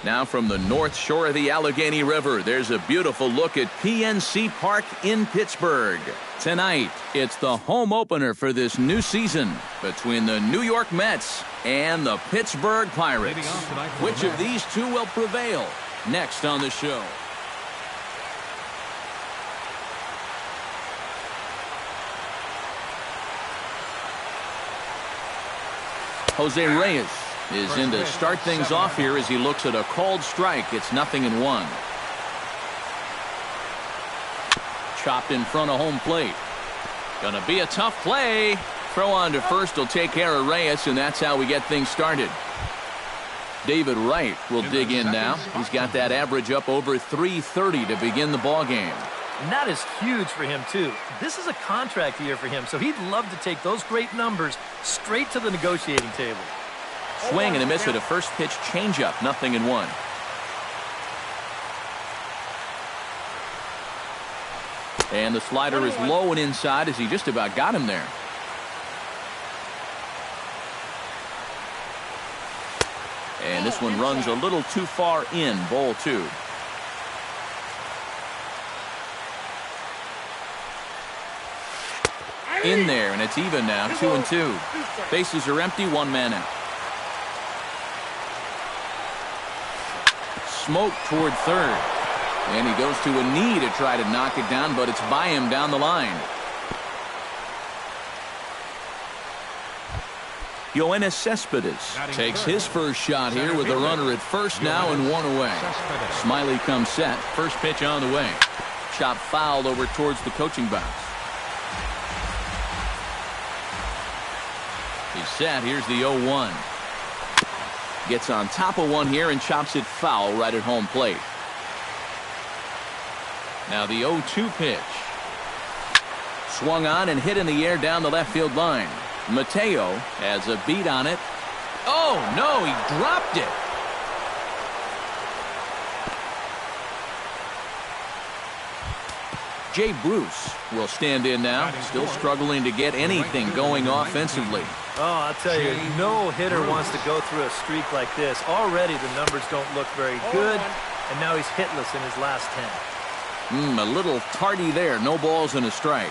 Now from the north shore of the Allegheny River, there's a beautiful look at PNC Park in Pittsburgh. Tonight, it's the home opener for this new season between the New York Mets and the Pittsburgh Pirates. Which of these two will prevail? Next on the show. Jose Reyes is in to start things off here as he looks at a called strike. It's 0-1. Chopped in front of home plate. Gonna be a tough play. Throw on to first will take care of Reyes, and that's how we get things started. David Wright will dig in now. He's got that average up over 330 to begin the ball game. And that is huge for him, too. This is a contract year for him, so he'd love to take those great numbers straight to the negotiating table. Swing and a miss at a first pitch changeup, 0-1. And the slider is low and inside as he just about got him there. And this one runs a little too far in, ball 2. In there, and it's even now, 2-2. Bases are empty, one man out. Smoke toward third. And he goes to a knee to try to knock it down, but it's by him down the line. Yoenis Cespedes takes his first shot here with a runner at first now and one away. Smiley comes set. First pitch on the way. Shot fouled over towards the coaching box. He's set. Here's the 0-1. Gets on top of one here and chops it foul right at home plate. Now the 0-2 pitch. Swung on and hit in the air down the left field line. Mateo has a beat on it. Oh, no, he dropped it. Jay Bruce will stand in now, still struggling to get anything going offensively. Oh, I'll tell you, no hitter wants to go through a streak like this. Already the numbers don't look very good, and now he's hitless in his last 10. A little tardy there. No balls and a strike.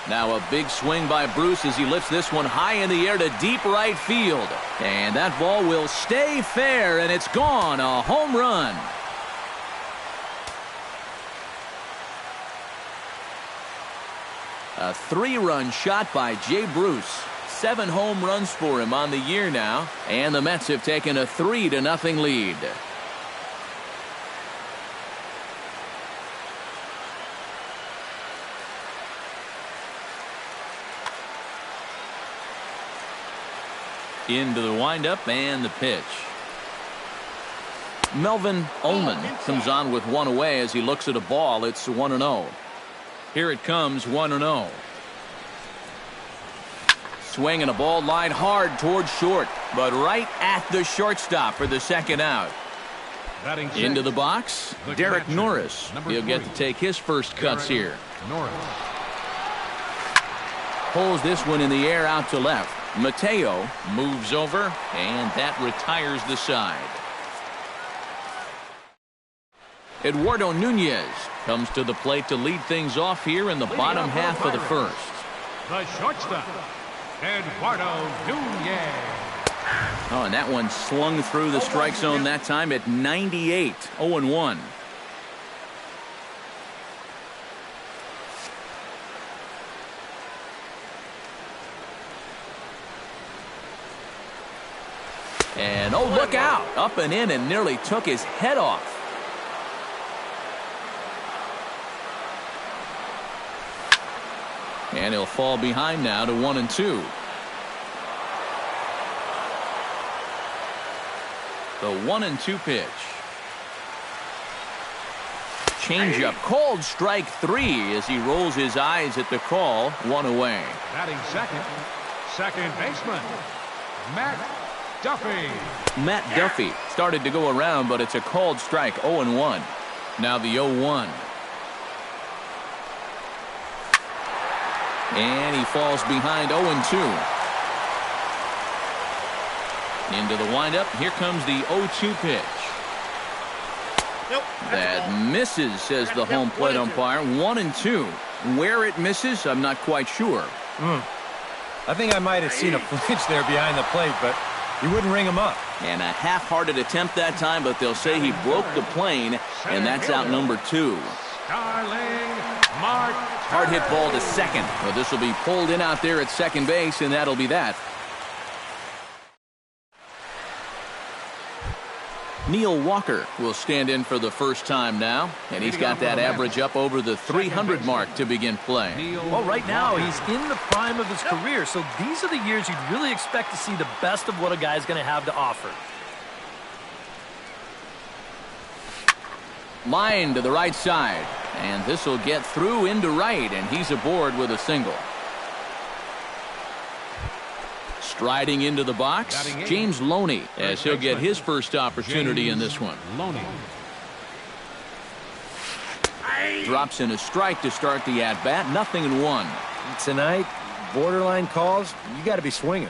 Now a big swing by Bruce as he lifts this one high in the air to deep right field. And that ball will stay fair, and it's gone. A home run. A 3-run shot by Jay Bruce. 7 home runs for him on the year now. And the Mets have taken a 3-0 lead. Into the windup and the pitch. Melvin Ullman comes on with one away as he looks at a ball. It's 1-0. Here it comes, 1-0. Swing and a ball lined hard towards short, but right at the shortstop for the second out. Into the box, Derek Norris. He'll get to take his first cuts here. Pulls this one in the air out to left. Mateo moves over, and that retires the side. Eduardo Nunez comes to the plate to lead things off here in the bottom half of the first. The shortstop, Eduardo Nunez. Oh, and that one slung through the strike zone that time at 98, 0-1. And oh, look out! Up and in and nearly took his head off. And he'll fall behind now to 1-2. The 1-2 pitch. Changeup, called strike 3 as he rolls his eyes at the call. One away. Batting second baseman, Matt Duffy. Matt Duffy started to go around, but it's a called strike, 0-1. Now the 0-1. And he falls behind 0-2. Into the windup. Here comes the 0-2 pitch. That misses, says the home plate umpire. 1-2. Where it misses, I'm not quite sure. I think I might have seen a flinch there behind the plate, but he wouldn't ring him up. And a half-hearted attempt that time, but they'll say he broke the plane, and that's out number 2. Hard hit ball to second. Well, this will be pulled in out there at second base, and that'll be that. Neil Walker will stand in for the first time now, and he's got that average up over the 300 mark to begin play. Well, right now he's in the prime of his career, so these are the years you'd really expect to see the best of what a guy's going to have to offer. Line to the right side, and this will get through into right, and he's aboard with a single. Striding into the box, James Loney, as he'll get his first opportunity in this one. Drops in a strike to start the at-bat, 0-1. Tonight, borderline calls, you got to be swinging.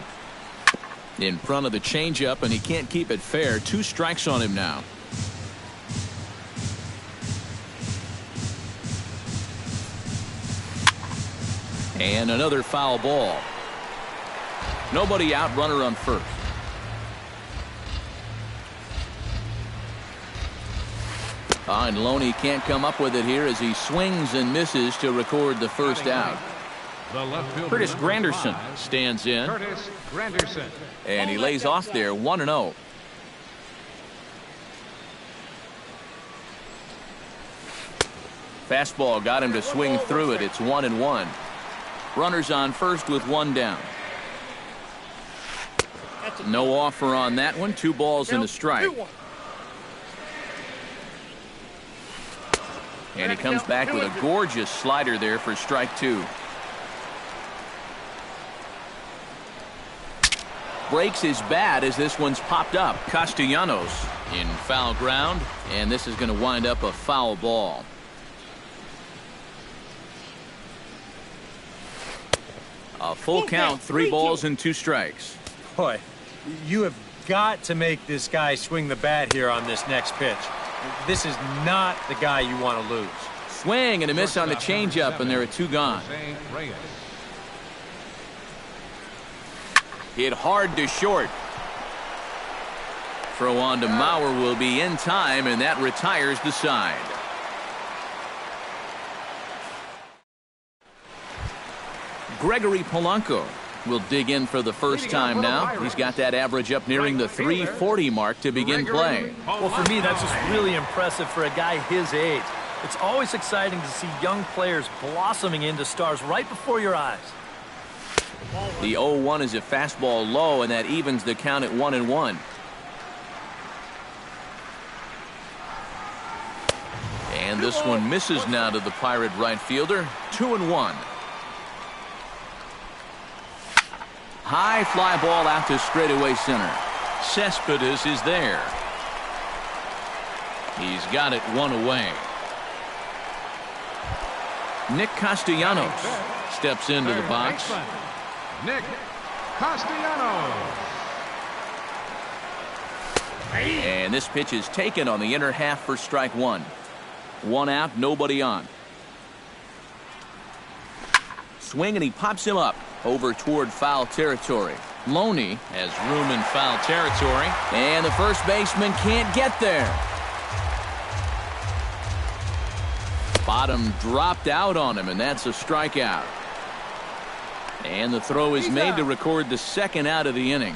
In front of the changeup, and he can't keep it fair. 2 strikes on him now. And another foul ball. Nobody out, runner on first. And Loney can't come up with it here as he swings and misses to record the first out. Curtis Granderson stands in. And he lays off there, 1-0. Fastball got him to swing through it. It's 1-1. Runners on first with 1 down. No offer on that one. 2 balls and a strike. And he comes back with a gorgeous slider there for strike 2. Breaks his bat as this one's popped up. Castellanos in foul ground, and this is going to wind up a foul ball. A full count, 3 balls and 2 strikes. Boy, you have got to make this guy swing the bat here on this next pitch. This is not the guy you want to lose. Swing and a miss on the changeup, and there are 2 gone. Hit hard to short. Throw on to Mauer will be in time, and that retires the side. Gregory Polanco will dig in for the first time now. He's got that average up nearing the 340 mark to begin play. Well, for me, that's just really impressive for a guy his age. It's always exciting to see young players blossoming into stars right before your eyes. The 0-1 is a fastball low, and that evens the count at 1-1. And this one misses now to the Pirate right fielder. 2-1. High fly ball out to straightaway center. Cespedes is there. He's got it 1 away. Nick Castellanos steps into the box. Nick Castellanos. And this pitch is taken on the inner half for strike 1. 1 out, nobody on. Swing, and he pops him up over toward foul territory. Loney has room in foul territory, and the first baseman can't get there. Bottom dropped out on him, and that's a strikeout. And the throw is made to record the second out of the inning.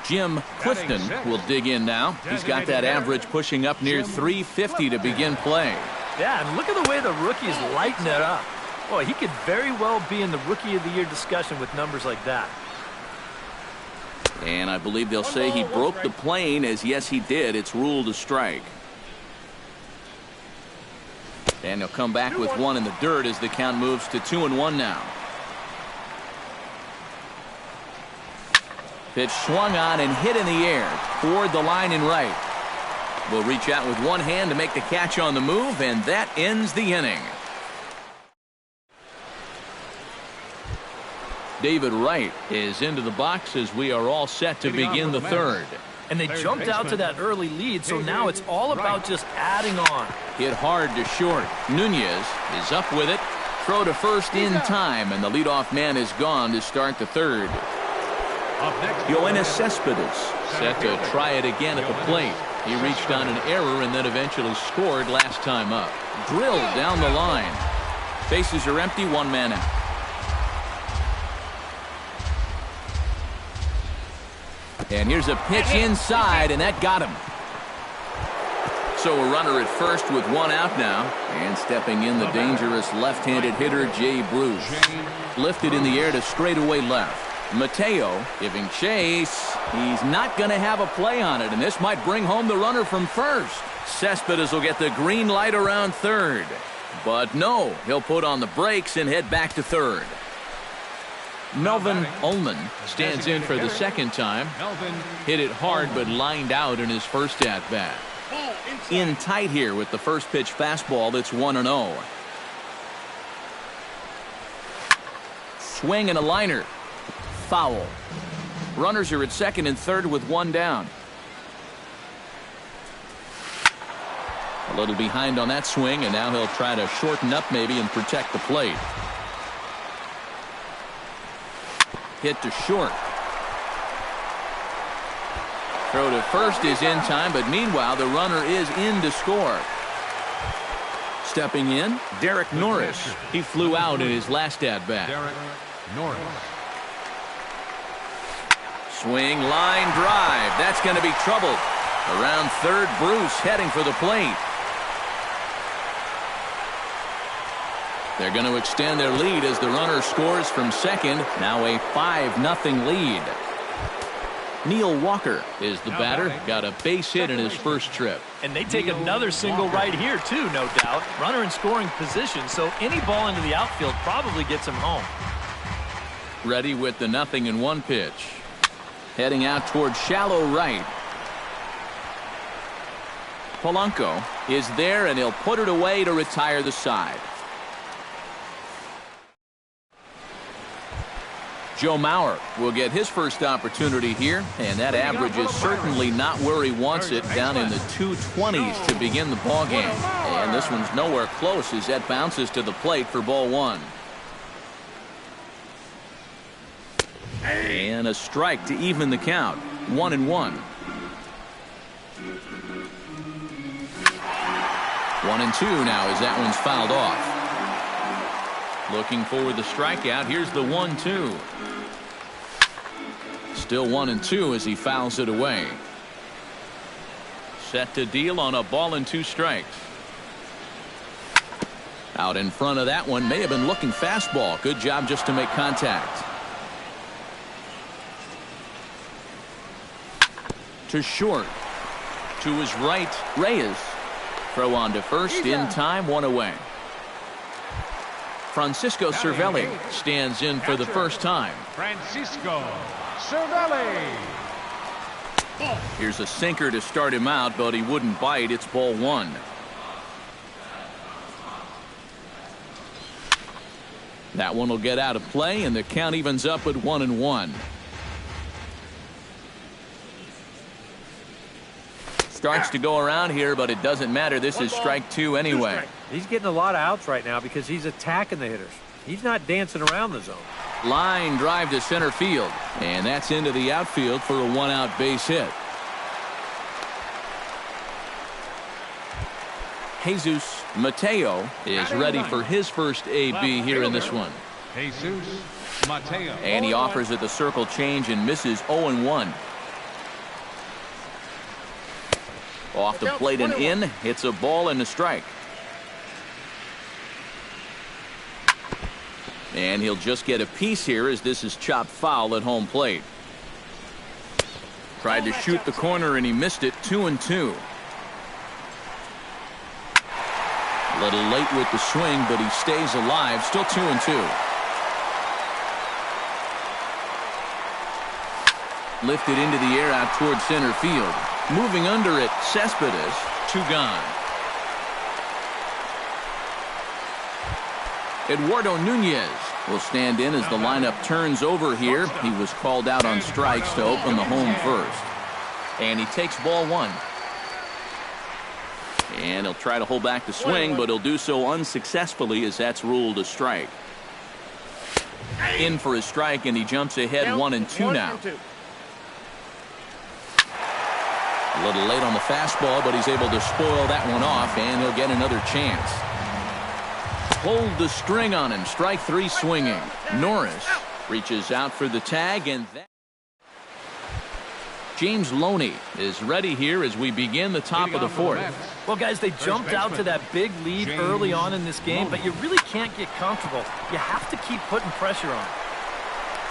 Jim Clifton will dig in now. He's got that average pushing up near 350 to begin play. Yeah, and look at the way the rookies lighten it up. Boy, he could very well be in the Rookie of the Year discussion with numbers like that. And I believe they'll say he broke the plane, as yes, he did. It's ruled a strike. And he'll come back with 1 in the dirt as the count moves to 2-1 now. Pitch swung on and hit in the air toward the line and right. Will reach out with 1 hand to make the catch on the move, and that ends the inning. David Wright is into the box as we are all set to begin the third. And they jumped out to that early lead, so now it's all about just adding on. Hit hard to short. Nunez is up with it. Throw to first in time, and the leadoff man is gone to start the third. Yoenis Cespedes set to try it again at the plate. He reached on an error and then eventually scored last time up. Drilled down the line. Bases are empty, one man out. And here's a pitch inside, and that got him. So a runner at first with one out now. And stepping in, the dangerous left-handed hitter, Jay Bruce. Lifted in the air to straightaway left. Mateo giving chase. He's not going to have a play on it, and this might bring home the runner from first. Cespedes will get the green light around third. But no, he'll put on the brakes and head back to third. Melvin Ullman stands in for the second time. Hit it hard but lined out in his first at-bat. In tight here with the first pitch fastball. It's 1-0. Swing and a liner. Foul. Runners are at second and third with one down. A little behind on that swing, and now he'll try to shorten up maybe and protect the plate. Hit to short. Throw to first is in time, but meanwhile the runner is in to score. Stepping in, Derek Norris. He flew out in his last at-bat. Derek Norris. Swing, line drive. That's going to be trouble. Around third, Bruce heading for the plate. They're going to extend their lead as the runner scores from second. Now a 5-0 lead. Neil Walker is the batter. Got a base hit in his first trip. And they take another single right here, too, no doubt. Runner in scoring position, so any ball into the outfield probably gets him home. Ready with the 0-1 pitch. Heading out towards shallow right. Polanco is there, and he'll put it away to retire the side. Joe Mauer will get his first opportunity here, and that average is certainly not where he wants it, down in the 220s to begin the ballgame. And this one's nowhere close as that bounces to the plate for ball one. And a strike to even the count. 1-1. 1-2 now as that one's fouled off. Looking for the strikeout. Here's the 1-2. Still 1-2 as he fouls it away. Set to deal on a ball and 2 strikes. Out in front of that one, may have been looking fastball. Good job just to make contact. To short. To his right, Reyes. Throw on to first in time, 1 away. Francisco Cervelli stands in for the first time. Francisco Cervelli. Here's a sinker to start him out, but he wouldn't bite. It's ball one. That one will get out of play, and the count evens up at 1-1. Starts to go around here, but it doesn't matter. This is strike 2 anyway. He's getting a lot of outs right now because he's attacking the hitters. He's not dancing around the zone. Line drive to center field, and that's into the outfield for a 1-out base hit. Jesus Mateo is ready for his first AB here in this one. Jesus Mateo. And he offers it the circle change and misses 0-1. Off the plate and in. Hits a ball and a strike. And he'll just get a piece here as this is chopped foul at home plate. Tried to shoot the corner and he missed it. 2-2. A little late with the swing, but he stays alive. Still 2-2. Lifted into the air out towards center field. Moving under it, Cespedes. 2 gone. Eduardo Nunez will stand in as the lineup turns over here. He was called out on strikes to open the home first. And he takes ball one. And he'll try to hold back the swing, but he'll do so unsuccessfully as that's ruled a strike. In for a strike, and he jumps ahead 1-2 now. A little late on the fastball, but he's able to spoil that one off, and he'll get another chance. Hold the string on him. Strike three swinging. Norris reaches out for the tag, and that James Loney is ready here as we begin the top of the fourth. Well, guys, they jumped out to that big lead early on in this game, but you really can't get comfortable. You have to keep putting pressure on.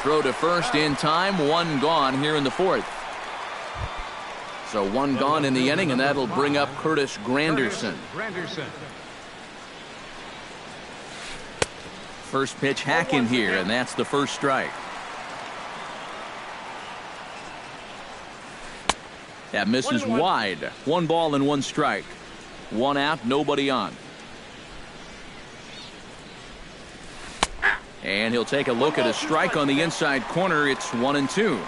Throw to first in time. One gone here in the fourth. So one gone in the inning, and that'll bring up Curtis Granderson. First pitch hacking here, and that's the first strike. That misses wide. 1 ball and 1 strike. 1 out, nobody on. And he'll take a look at a strike on the inside corner. It's 1-2.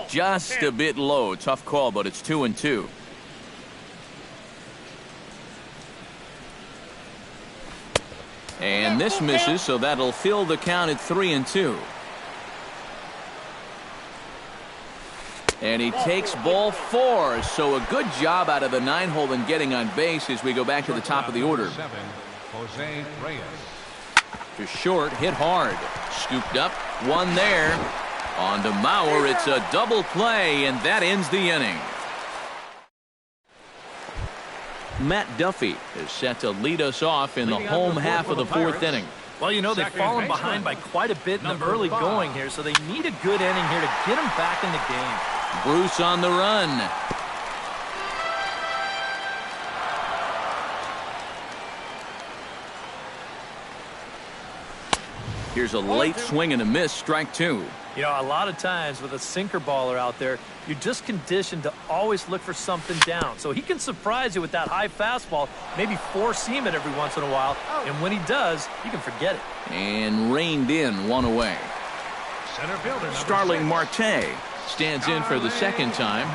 Just a bit low. Tough call, but it's 2-2. And this misses, so that'll fill the count at 3-2. And he takes ball 4, so a good job out of the 9-hole in getting on base as we go back to the top of the order. To short, hit hard. Scooped up, 1 there. On to Mauer, it's a double play, and that ends the inning. Matt Duffy is set to lead us off in the home half of the fourth inning. Well, you know, they've fallen behind by quite a bit in the early going here, so they need a good inning here to get them back in the game. Bruce on the run. Here's a late swing and a miss, strike 2. You know, a lot of times with a sinker baller out there, you're just conditioned to always look for something down. So he can surprise you with that high fastball, maybe four-seam it every once in a while, and when he does, you can forget it. And reined in, 1 away. Center fielder Starling Marte stands in for the second time.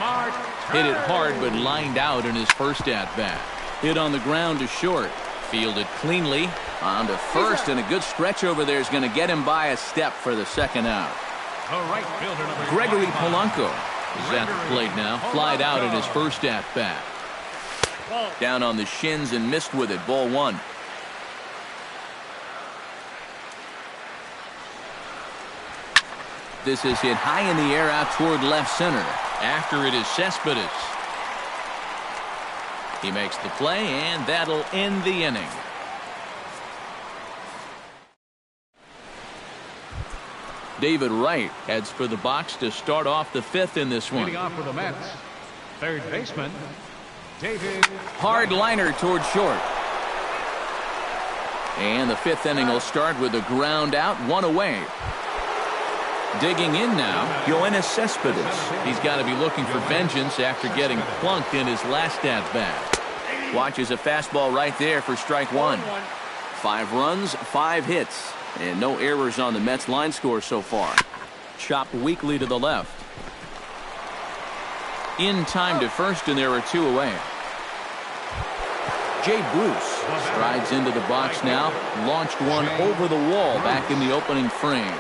Hit it hard, but lined out in his first at-bat. Hit on the ground to short. Fielded cleanly. On to first, and a good stretch over there is going to get him by a step for the second out. Right fielder Gregory Polanco is at the plate now. Flied out in his first at-bat. Down on the shins and missed with it. Ball 1. This is hit high in the air out toward left center. After it is Cespedes. He makes the play, and that'll end the inning. David Wright heads for the box to start off the fifth in this one. Leading off for the Mets, third baseman, David. Hard liner toward short. And the fifth inning will start with a ground out, 1 away. Digging in now, Yoenis Cespedes. He's got to be looking for vengeance after getting plunked in his last at-bat. Watches a fastball right there for strike 1. 5 runs, 5 hits, and no errors on the Mets line score so far. Chopped weakly to the left. In time to first, and there are 2 away. Jay Bruce strides into the box now. Launched one over the wall back in the opening frame.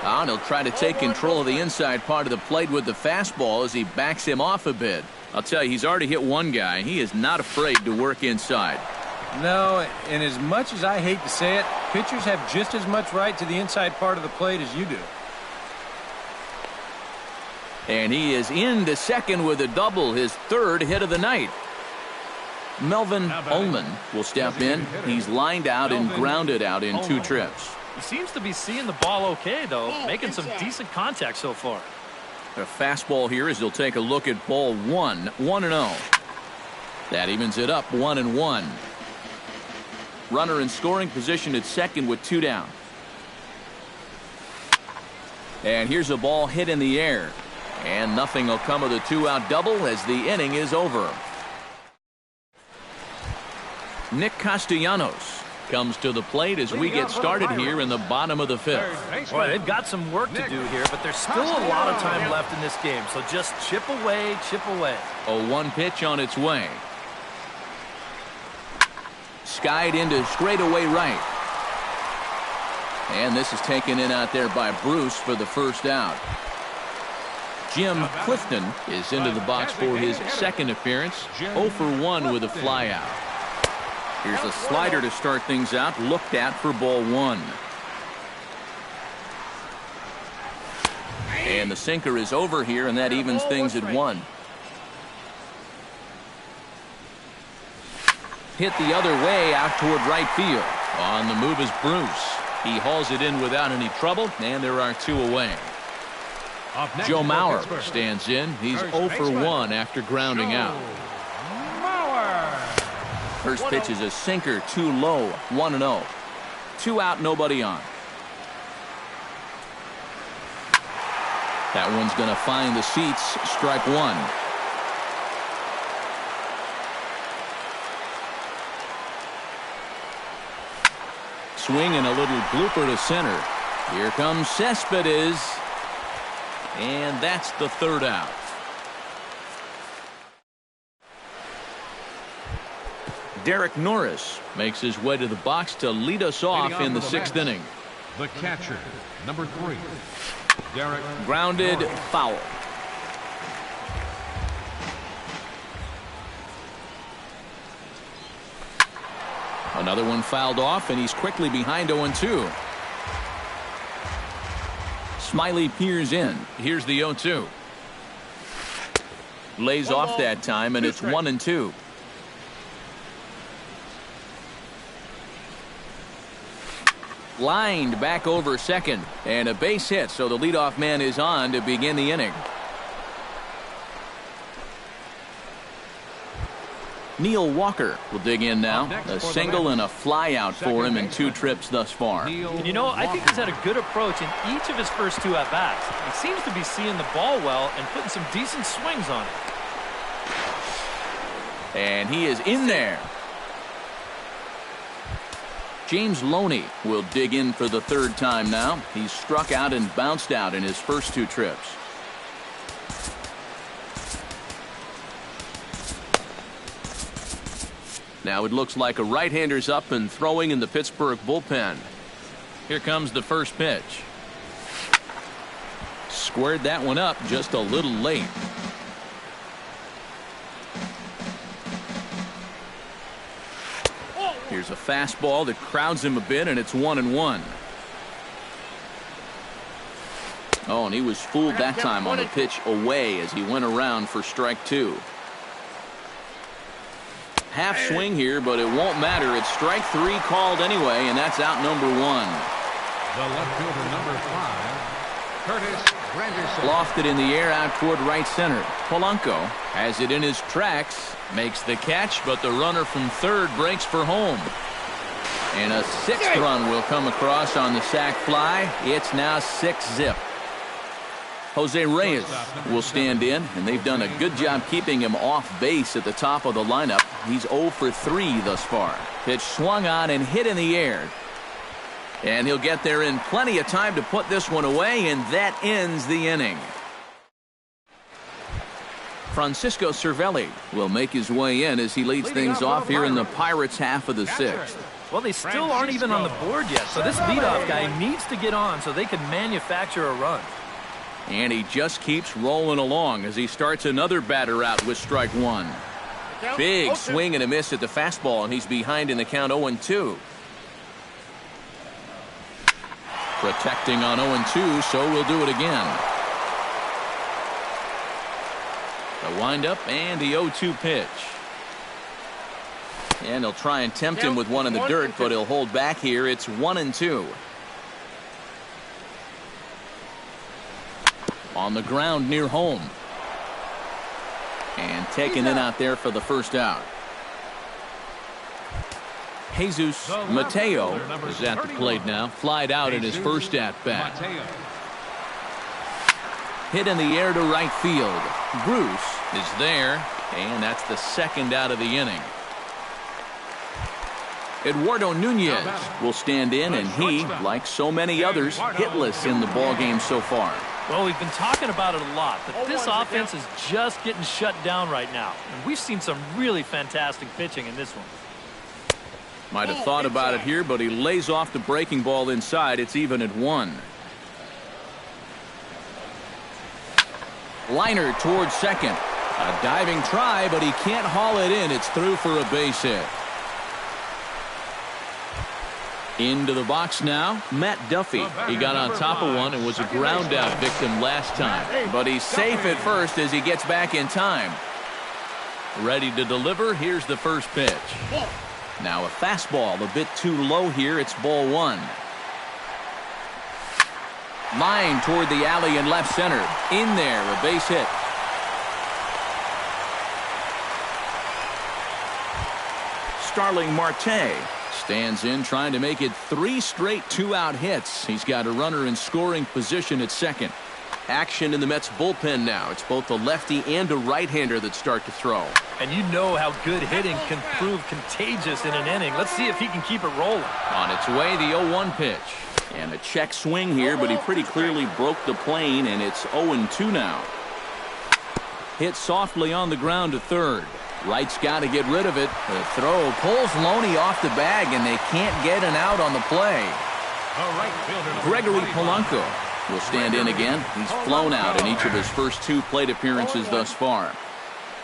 And he'll try to take control of the inside part of the plate with the fastball as he backs him off a bit. I'll tell you, he's already hit one guy. He is not afraid to work inside. No, and as much as I hate to say it, pitchers have just as much right to the inside part of the plate as you do. And he is into second with a double, his 3rd hit of the night. Melvin Ullman will step in. He's lined out and grounded out in 2 trips. He seems to be seeing the ball okay, though, making some decent contact so far. A fastball here as he'll take a look at ball 1, 1-0. That evens it up, 1-1. Runner in scoring position at second with 2 down. And here's a ball hit in the air. And nothing will come of the 2-out double as the inning is over. Nick Castellanos comes to the plate as we get started here in the bottom of the fifth. Boy, they've got some work to do here, but there's still a lot of time left in this game. So just chip away, chip away. A 1 pitch on its way. Skied into straightaway right. And this is taken in out there by Bruce for the first out. Jim Clifton is into the box for his second appearance. 0 for 1 with a flyout. Here's a slider to start things out, looked at for ball 1. And the sinker is over here, and that evens things at 1. Hit the other way out toward right field. On the move is Bruce. He hauls it in without any trouble, and there are 2 away. Joe Mauer stands in. He's 0 for 1 after grounding out. First pitch is a sinker, too low, 1-0. 2 out, nobody on. That one's going to find the seats, strike 1. Swing and a little blooper to center. Here comes Cespedes. And that's the 3rd out. Derek Norris makes his way to the box to lead us off in the 6th inning. The catcher, number 3, Derek. Grounded, foul. Another one fouled off, and he's quickly behind 0-2. Smiley peers in. Here's the 0-2. Lays off that time, and it's 1-2. Lined back over second, and a base hit, so the leadoff man is on to begin the inning. Neil Walker will dig in now. A single and a fly out for him in 2 trips thus far. And you know, I think he's had a good approach in each of his first 2 at-bats. He seems to be seeing the ball well and putting some decent swings on it. And he is in there. James Loney will dig in for the 3rd time now. He's struck out and bounced out in his first 2 trips. Now it looks like a right-hander's up and throwing in the Pittsburgh bullpen. Here comes the first pitch. Squared that one up just a little late. Here's a fastball that crowds him a bit, and it's 1-1. Oh, and he was fooled that time on the pitch away as he went around for strike 2. Half swing here, but it won't matter. It's strike 3 called anyway, and that's out number 1. The left fielder, number 5, Curtis Granderson. Lofted in the air out toward right center. Polanco has it in his tracks, makes the catch, but the runner from 3rd breaks for home. And a 6th run will come across on the sac fly. It's now 6-zip. Jose Reyes will stand in, and they've done a good job keeping him off base at the top of the lineup. He's 0 for 3 thus far. Pitch swung on and hit in the air. And he'll get there in plenty of time to put this one away, and that ends the inning. Francisco Cervelli will make his way in as he leads things off here in the Pirates' half of the 6th. Well, they still aren't even on the board yet, so this leadoff guy needs to get on so they can manufacture a run. And he just keeps rolling along as he starts another batter out with strike 1. Big swing and a miss at the fastball, and he's behind in the count 0-2. Protecting on 0-2, so we'll do it again. The windup and the 0-2 pitch. And he'll try and tempt him with one in the dirt, but he'll hold back here. It's 1-2. On the ground near home. And taken in out there for the first out. Jesus Mateo is at the plate now. Flied out in his first at-bat. Hit in the air to right field. Bruce is there, and that's the 2nd out of the inning. Eduardo Nunez will stand in, and he, like so many others, hitless in the ballgame so far. Well, we've been talking about it a lot, but this offense is just getting shut down right now. And we've seen some really fantastic pitching in this one. Might have thought about it here, but he lays off the breaking ball inside. It's even at 1. Liner towards second. A diving try, but he can't haul it in. It's through for a base hit. Into the box now, Matt Duffy. He got on top of one and was a ground out victim last time. But he's safe at first as he gets back in time. Ready to deliver. Here's the first pitch. Now a fastball a bit too low here. It's ball 1. Line toward the alley in left center. In there, a base hit. Starling Marte stands in, trying to make it 3 straight 2-out hits. He's got a runner in scoring position at second. Action in the Mets bullpen now. It's both a lefty and a right-hander that start to throw. And you know how good hitting can prove contagious in an inning. Let's see if he can keep it rolling. On its way, the 0-1 pitch. And a check swing here, but he pretty clearly broke the plane, and it's 0-2 now. Hit softly on the ground to third. Wright's got to get rid of it. The throw pulls Loney off the bag, and they can't get an out on the play. Gregory Polanco will stand in again. He's flown out in each of his first 2 plate appearances thus far.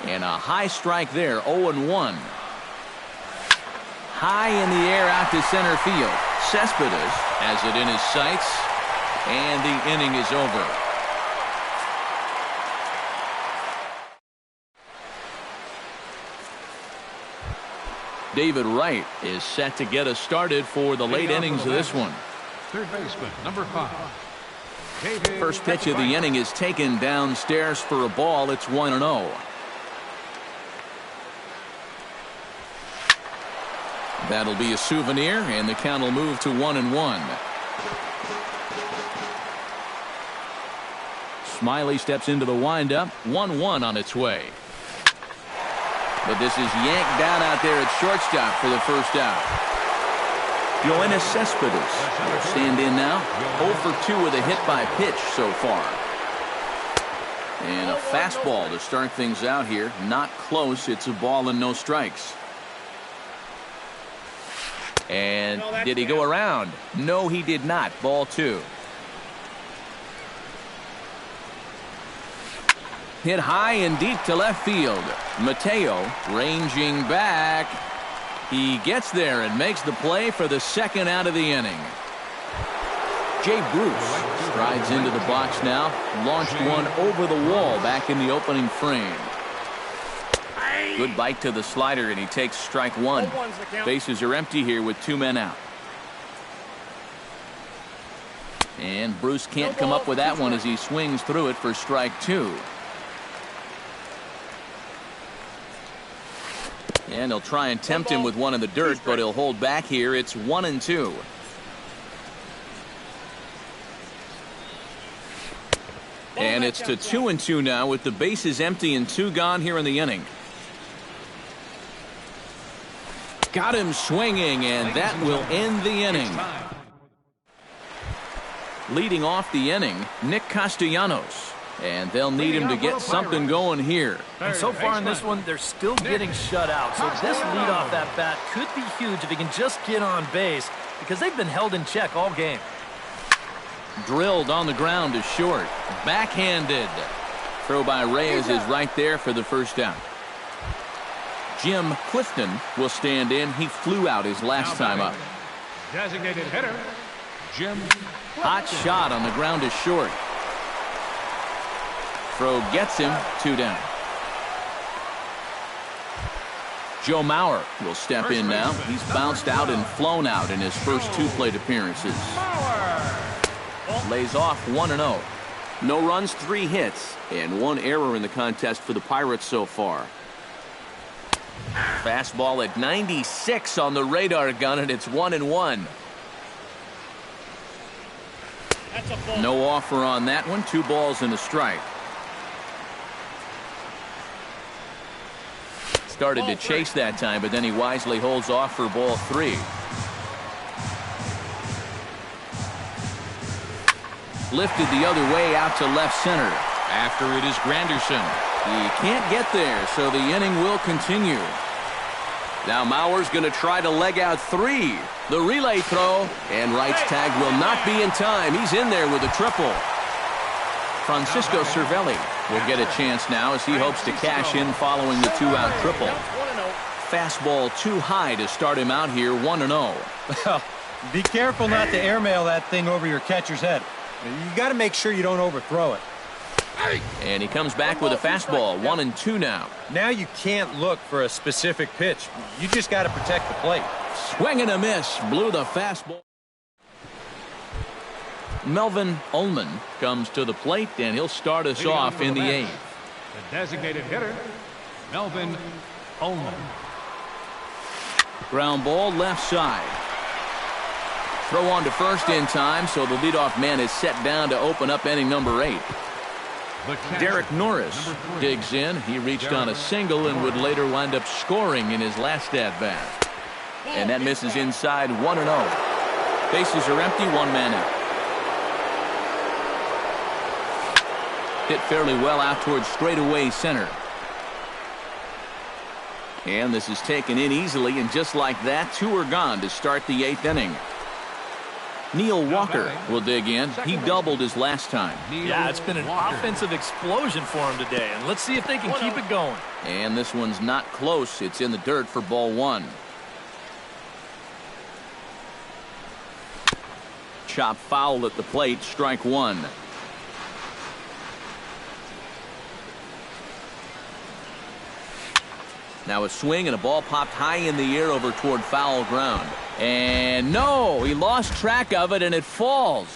And a high strike there, 0-1. High in the air out to center field. Cespedes has it in his sights, and the inning is over. David Wright is set to get us started for the late innings of this one. Third baseman, number 5. First pitch of the inning is taken downstairs for a ball. It's 1-0. That'll be a souvenir, and the count will move to 1-1. Smiley steps into the windup. 1-1 on its way. But this is yanked down out there at shortstop for the first out. Yoenis Cespedes will stand in now. 0 for 2 with a hit by pitch so far. And a fastball to start things out here. Not close. It's a ball and no strikes. And did he go around? No, he did not. Ball 2. Hit high and deep to left field. Mateo ranging back. He gets there and makes the play for the second out of the inning. Jay Bruce strides into the box now. Launched one over the wall back in the opening frame. Good bite to the slider, and he takes strike 1. Bases are empty here with 2 men out. And Bruce can't come up with that one as he swings through it for strike 2. And they'll try and tempt him with one in the dirt, but he'll hold back here. It's 1-2. And it's to 2-2 now with the bases empty and 2 gone here in the inning. Got him swinging, and that will end the inning. Leading off the inning, Nick Castellanos. And they'll need him to get something going here. And so far in this one, they're still getting shut out. So this lead off that bat could be huge if he can just get on base, because they've been held in check all game. Drilled on the ground to short. Backhanded. Throw by Reyes is right there for the first out. Jim Clifton will stand in. He flew out his last time up. Designated hitter, Jim. Hot shot on the ground to short. Throw gets him. 2 down. Joe Mauer will step in now. He's bounced out and flown out in his first 2 plate appearances. Lays off 1-0. No runs, 3 hits, and 1 error in the contest for the Pirates so far. Fastball at 96 on the radar gun, and it's 1-1. No offer on that one. 2 balls and a strike. started to chase that time, but then he wisely holds off for ball 3. Lifted the other way out to left center. After it is Granderson. He can't get there, so the inning will continue. Now Mauer's going to try to leg out 3. The relay throw, and Wright's tag will not be in time. He's in there with a triple. Francisco Cervelli will get a chance now as he hopes to cash in following the 2-out triple. Fastball too high to start him out here 1-0. Well, be careful not to airmail that thing over your catcher's head. You got to make sure you don't overthrow it. And he comes back with a fastball, 1-2 now. Now you can't look for a specific pitch. You just got to protect the plate. Swing and a miss, blew the fastball. Melvin Ullman comes to the plate, and he'll start us off in the 8th. The designated hitter, Melvin Ullman. Ground ball left side. Throw on to first in time, so the leadoff man is set down to open up inning number 8. Derek Norris digs in. He reached on a single and would later wind up scoring in his last at-bat. And that misses inside 1-0. Bases are empty, 1 man out. Hit fairly well out towards straightaway center. And this is taken in easily, and just like that, 2 are gone to start the 8th inning. Neil Walker will dig in. He doubled his last time. Yeah, it's been an offensive explosion for him today, and let's see if they can keep it going. And this one's not close. It's in the dirt for ball 1. Chop foul at the plate, strike 1. Now a swing and a ball popped high in the air over toward foul ground. And no, he lost track of it and it falls.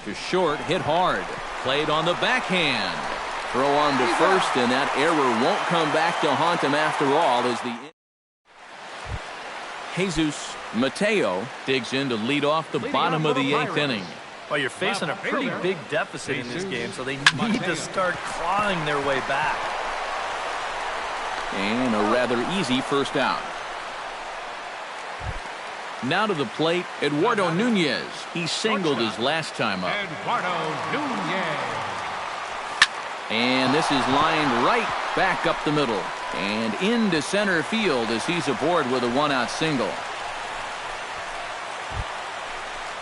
To short, hit hard. Played on the backhand. Throw on to first, and that error won't come back to haunt him after all as the Jesus Mateo digs in to lead off the bottom of the 8th inning. Well, you're facing a pretty big deficit in this game, so they need to start clawing their way back. And a rather easy first out. Now to the plate, Eduardo Nunez. He singled his last time up. Eduardo Nunez. And this is lined right back up the middle. And into center field as he's aboard with a 1-out single.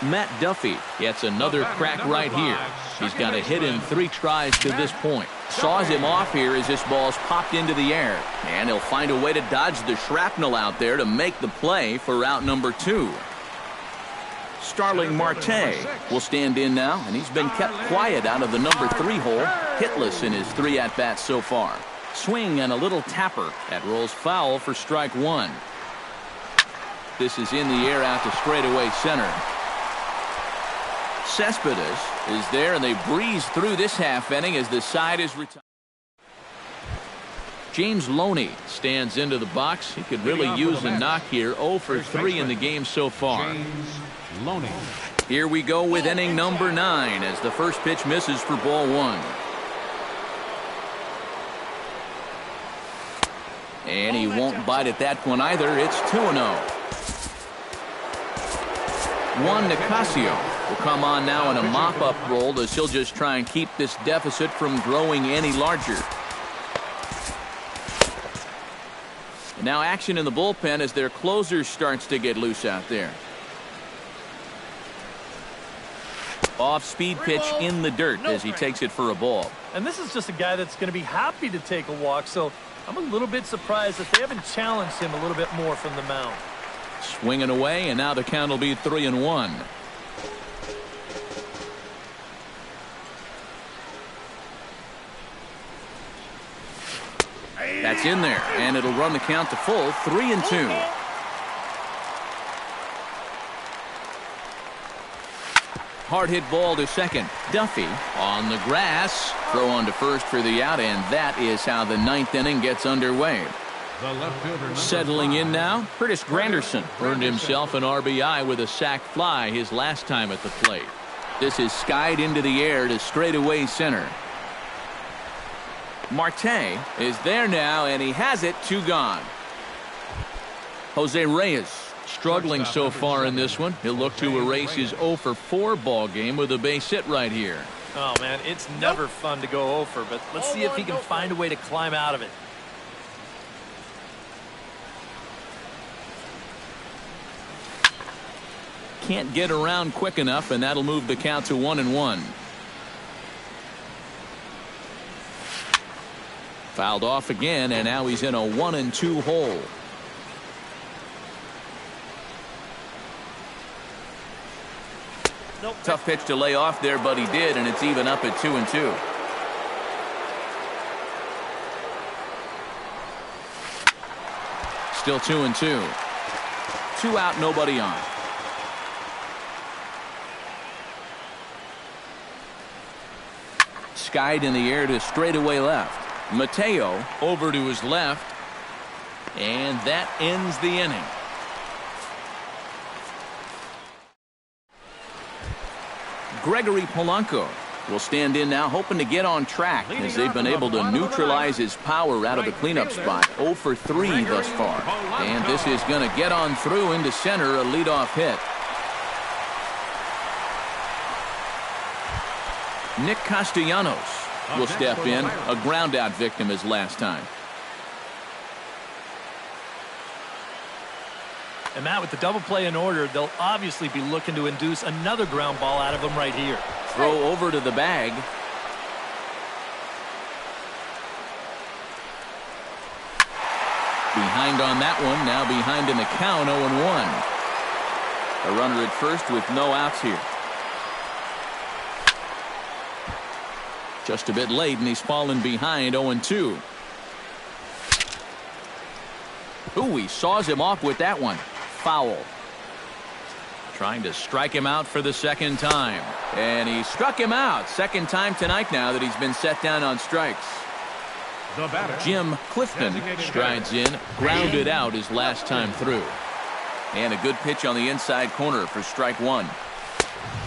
Matt Duffy gets another crack right here. He's got a hit in 3 tries to this point. Saws him off here as this ball's popped into the air. And he'll find a way to dodge the shrapnel out there to make the play for out number 2. Starling Marte will stand in now, and he's been kept quiet out of the number 3 hole, hitless in his 3 at-bats so far. Swing and a little tapper. That rolls foul for strike 1. This is in the air out to straightaway center. Cespedes is there, and they breeze through this half inning as the side is retired. James Loney stands into the box. He could really use a knock here. 0 for 3 in the game so far. Loney. Here we go with inning number 9 as the first pitch misses for ball 1. And he won't bite at that one either. It's 2-0. Juan Nicasio will come on now in a mop-up role as he'll just try and keep this deficit from growing any larger. And now action in the bullpen as their closer starts to get loose out there. Off-speed pitch in the dirt as he takes it for a ball. And this is just a guy that's going to be happy to take a walk, so I'm a little bit surprised that they haven't challenged him a little bit more from the mound. Swinging away, and now the count will be 3-1. That's in there, and it'll run the count to full, 3-2. Hard hit ball to second. Duffy on the grass. Throw on to first for the out, and that is how the 9th inning gets underway. Settling in now, Curtis Granderson earned himself an RBI with a sac fly his last time at the plate. This is skied into the air to straightaway center. Marte is there now, and he has it. 2 gone. Jose Reyes struggling so far in this one. He'll look to erase his 0 for 4 ball game with a base hit right here. Oh, man, it's never fun to go over, but let's see if he can find a way to climb out of it. Can't get around quick enough, and that'll move the count to 1-1. Fouled off again, and now he's in a 1-2 hole. Nope. Tough pitch to lay off there, but he did, and it's even up at 2-2. Still 2-2. 2 out, nobody on. Skied in the air to straightaway left. Mateo over to his left, and that ends the inning. Gregory Polanco will stand in now, hoping to get on track as they've been able to neutralize his power out of the cleanup spot. 0 for 3 thus far, and this is going to get on through into center, a leadoff hit. Nick Castellanos will step in, a ground out victim his last time. And Matt, with the double play in order, they'll obviously be looking to induce another ground ball out of him right here. Throw over to the bag. Behind on that one, now behind in the count, 0-1. A runner at first with no outs here. Just a bit late, and he's fallen behind, 0-2. Ooh, he saws him off with that one. Foul. Trying to strike him out for the second time. And he struck him out. Second time tonight now that he's been set down on strikes. Jim Clifton strides in, grounded out his last time through. And a good pitch on the inside corner for strike 1.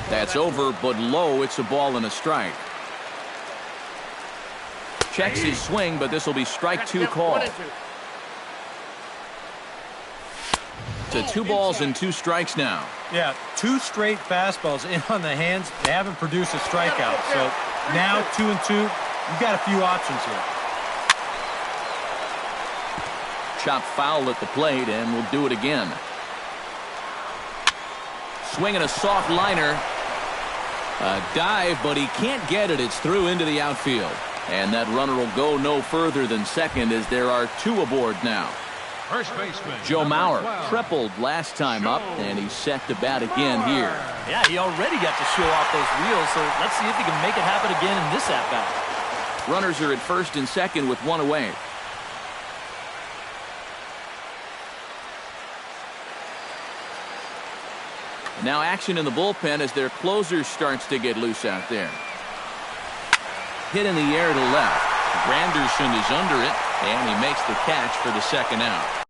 That's over, but low. It's a ball and a strike. Checks his swing, but this will be strike 2 call. To 2 balls and 2 strikes now. Yeah, 2 straight fastballs in on the hands. They haven't produced a strikeout. So now 2-2. You've got a few options here. Chopped foul at the plate, and we'll do it again. Swinging a soft liner. A dive, but he can't get it. It's through into the outfield. And that runner will go no further than second as there are 2 aboard now. First baseman Joe Mauer 12. tripled last time up, and he's set to bat again here. Yeah, he already got to show off those wheels, so let's see if he can make it happen again in this at-bat. Runners are at first and second with 1 away. Now action in the bullpen as their closer starts to get loose out there. Hit in the air to left. Granderson is under it, and he makes the catch for the second out.